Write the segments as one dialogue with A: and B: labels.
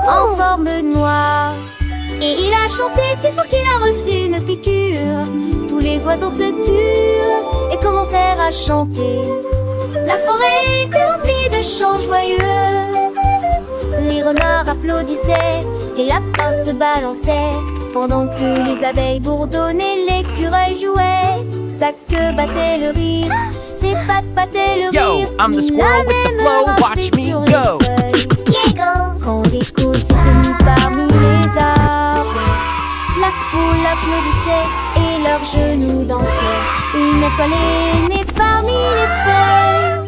A: en forme noire. Et il a chanté si fort qu'il a reçu une piqûre. Tous les oiseaux se turent et commencèrent à chanter. La forêt était remplie de chants joyeux. Les renards applaudissaient et la lapins se balançaient. Pendant que les abeilles bourdonnaient, l'écureuil jouait. Sa queue battait le rire, ses pattes battaient le
B: Yo,
A: rire.
B: I'm the squirrel with the flow, watch me go.
A: Quand l'écho s'était mis parmi les arbres, la foule applaudissait et leurs genoux dansaient. Une étoile est née parmi les feuilles.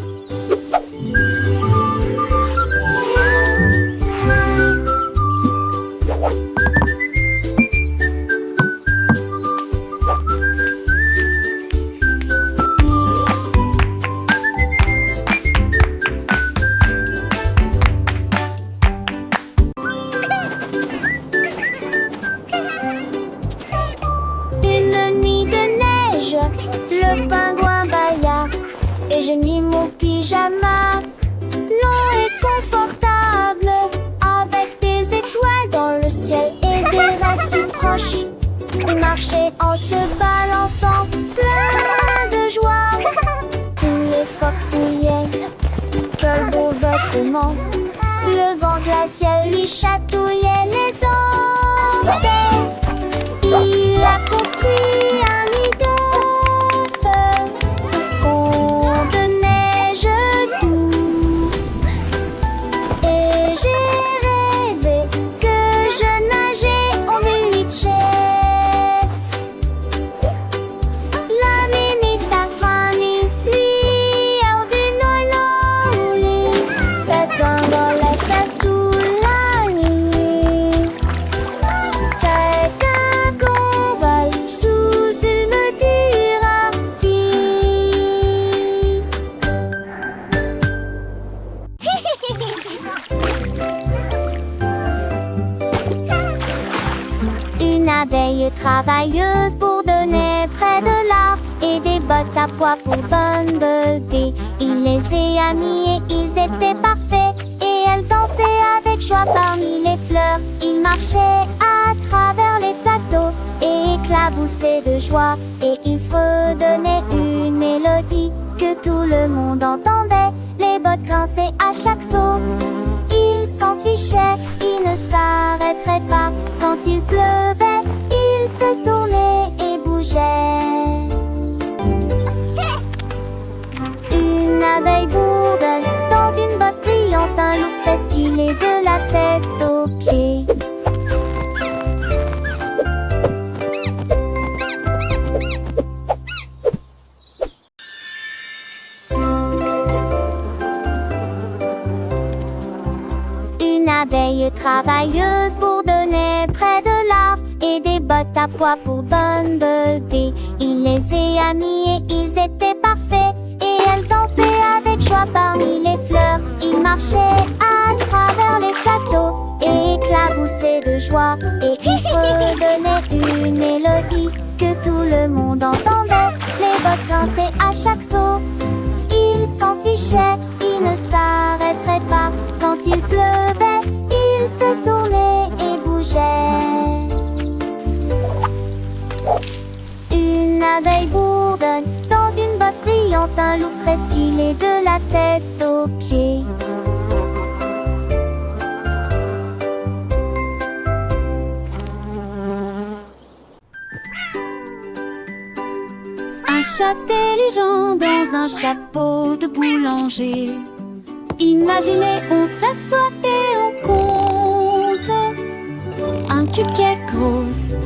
A: Le pingouin bâilla et je mis mon pyjama long et confortable, avec des étoiles dans le ciel et des rêves si proches. Il marchait en se balançant, plein de joie. Tous les phoques souillaient, quel beau vêtement. Le vent glacial lui chatouillait les orteils. Il a construit un nid de feu de neige doux. Et j'ai rêvé que je nageais en Milichette. La mimita Fanny, lui, a dit non, d'attendre les fesses sous la nuit. C'est qu'un convoi sous il me dira fille. Une abeille travailleuse bourdonnait près de l'arbre et des bottes à pois pour Bumblebee. Il les a mis et ils étaient parfaits et elle dansait avec joie parmi les fleurs. Il marchait à travers les plateaux et éclaboussait de joie et il fredonnait une mélodie que tout le monde entendait. Les bottes grinçaient à chaque saut. Il s'en fichait, il ne s'arrêterait pas. Quand il pleuvait, il se tournait et bougeait. Une abeille bourdonne dans une botte brillante, un look très stylé de la tête aux pieds. Une abeille travailleuse bourdonnait près de l'arbre et des bottes à pois pour Bumblebee. Il les a mis et ils étaient parfaits et elle dansait avec joie parmi les fleurs. Il marchait à travers les plateaux et éclaboussait de joie et il fredonnait une mélodie que tout le monde entendait. Les bottes grinçaient à chaque saut. Il s'en fichait, il ne s'arrêterait pas. Quand il pleuvait, il se tournait et bougeait. Une abeille bourdonne dans une botte brillante, un look très stylé de la tête aux pieds. Un chat intelligent dans un chapeau de boulanger. Imaginez, on s'assoit et on compte un cube cake rose,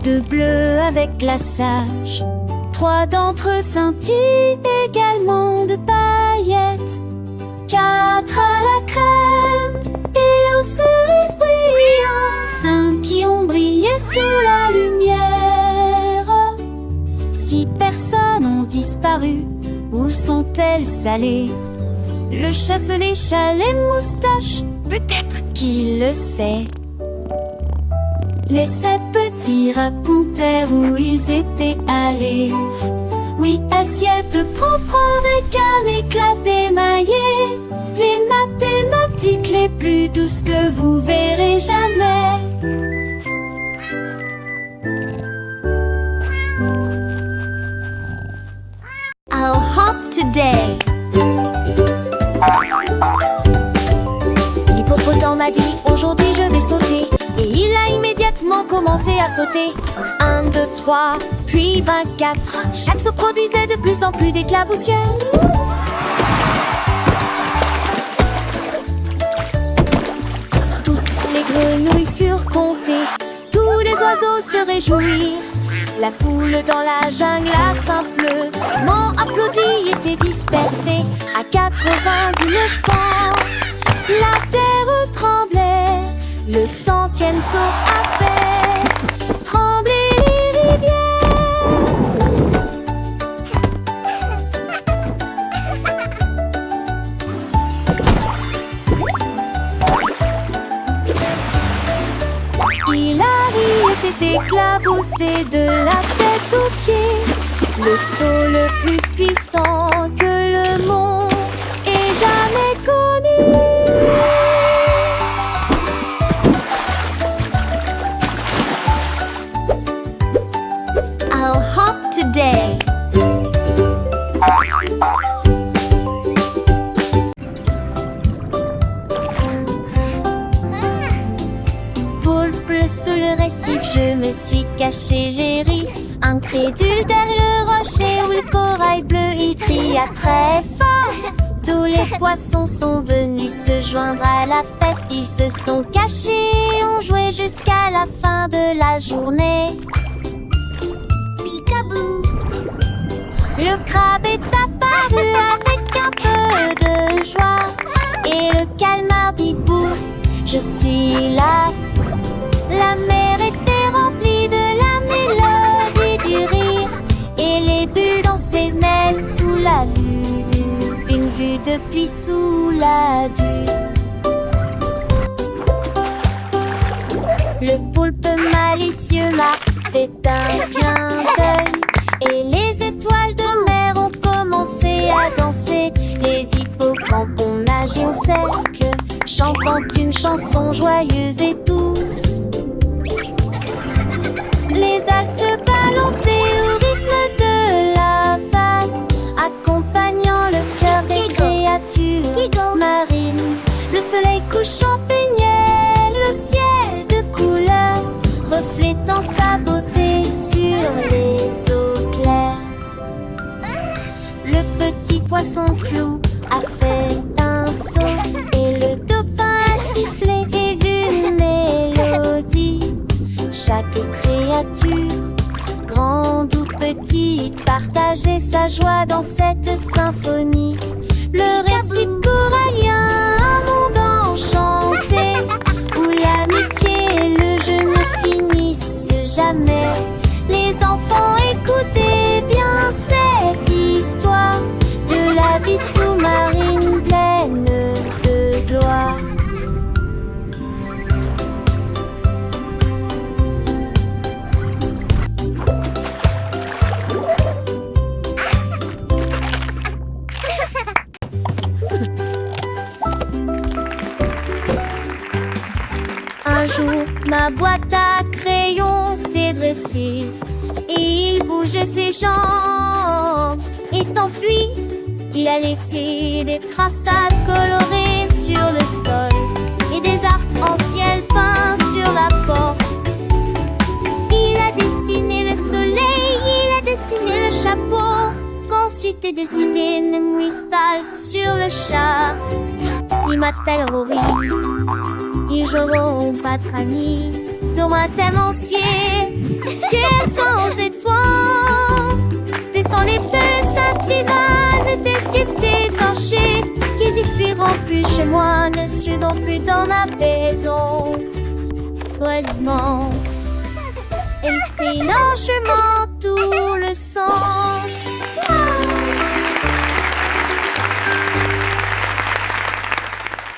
A: deux bleus avec glaçage. 3 d'entre eux scintillent également de paillettes. 4 à la crème et aux cerises brillantes. 5 qui ont brillé sous la lumière. 6 personnes ont disparu. Où sont-elles allées? Le chat se lécha les moustaches. Peut-être qu'il le sait. Les 7 petits racontèrent où ils étaient allés. Oui, assiette propre avec un éclat émaillé. Les mathématiques les plus
C: plus douce que vous verrez jamais.
D: I'll hop today.
C: L'hippopotame m'a dit aujourd'hui je vais sauter. Et il a immédiatement commencé à sauter. 1, 2, 3, puis 24. Chaque saut produisait de plus en plus d'éclaboussures. Toutes les grenouilles furent comptées. Tous les oiseaux se réjouirent. La foule dans la jungle a simplement applaudi et s'est dispersée. À 80 éléphants, la terre tremblait. Le 100e saut a fait trembler les rivières. Il a ri et s'est éclaboussé de la tête aux pieds. Le saut le plus puissant que le monde ait jamais connu.
D: I'll hop today.
A: Poulpe sous le récif, je me suis caché, j'ai ri. Incrédule derrière le rocher où le corail bleu il cria très fort. Tous les poissons sont venus se joindre à la fête. Ils se sont cachés, ont joué jusqu'à la fin de la journée. Peekaboo. Le crabe est apparu avec un peu de joie. Et le calmar dit bouh, je suis là. La mer était remplie de la mélodie du rire. Et les bulles dansaient mais sous la lune. Une vue depuis sous la dune. Le poulpe malicieux m'a fait un clin d'œil. Et les étoiles de mer ont commencé à danser. Les hippocampes ont nagé au cercle, chantant une chanson joyeuse et douce. Les algues se balançaient au rythme de la vague, accompagnant le cœur des créatures marines. Le soleil couchant peignait le ciel de couleur, reflétant sa beauté sur les eaux claires. Le petit poisson clou a fait un saut et le dauphin a sifflé une mélodie. Chaque créature, grande ou petite, partageait sa joie dans cette symphonie. Le récit corallien, un monde enchanté, où l'amitié et le jeu ne finissent jamais. Les enfants, écoutez bien cette histoire de la vie sous-marine pleine de gloire. Un jour, ma boîte à crayons s'est dressée et il bougeait ses jambes et s'enfuit. Il a laissé des traçades colorées sur le sol et des arcs-en-ciel peints sur la porte. Il a dessiné le soleil, il a dessiné le chapeau, qu'ensuite est dessiné une moustache sur le chat. Il m'a terrorisé. Ils joueront pas de amis, dans un thème entier, que sans étoiles. Descends les feuilles, Saint-Ivan, t'es étanché, qu'ils y fuiront plus chez moi, ne seront plus dans ma maison. Vraiment, elle crie lentement tout le sens.